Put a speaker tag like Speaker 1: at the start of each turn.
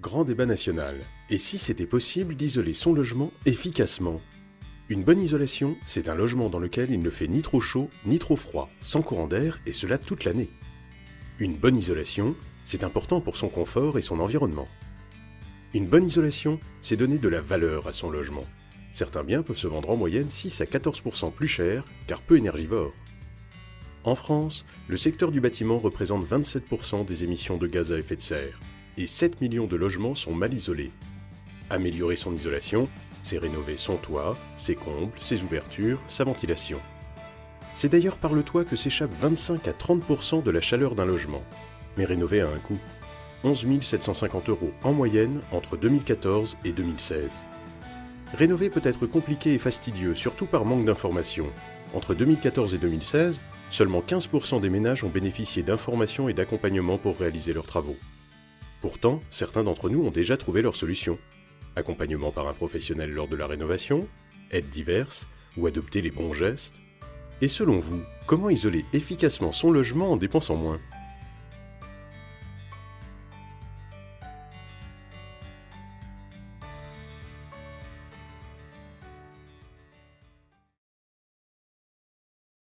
Speaker 1: Grand débat national. Et si c'était possible d'isoler son logement efficacement? Une bonne isolation, c'est un logement dans lequel il ne fait ni trop chaud ni trop froid, sans courant d'air, et cela toute l'année. Une bonne isolation, c'est important pour son confort et son environnement. Une bonne isolation, c'est donner de la valeur à son logement. Certains biens peuvent se vendre en moyenne 6 à 14% plus cher, car peu énergivores. En France, le secteur du bâtiment représente 27% des émissions de gaz à effet de serre, et 7 millions de logements sont mal isolés. Améliorer son isolation, c'est rénover son toit, ses combles, ses ouvertures, sa ventilation. C'est d'ailleurs par le toit que s'échappe 25 à 30% de la chaleur d'un logement. Mais rénover a un coût. 11 750 € en moyenne entre 2014 et 2016. Rénover peut être compliqué et fastidieux, surtout par manque d'informations. Entre 2014 et 2016, seulement 15% des ménages ont bénéficié d'informations et d'accompagnement pour réaliser leurs travaux. Pourtant, certains d'entre nous ont déjà trouvé leur solution. Accompagnement par un professionnel lors de la rénovation, aides diverses ou adopter les bons gestes. Et selon vous, comment isoler efficacement son logement en dépensant moins ?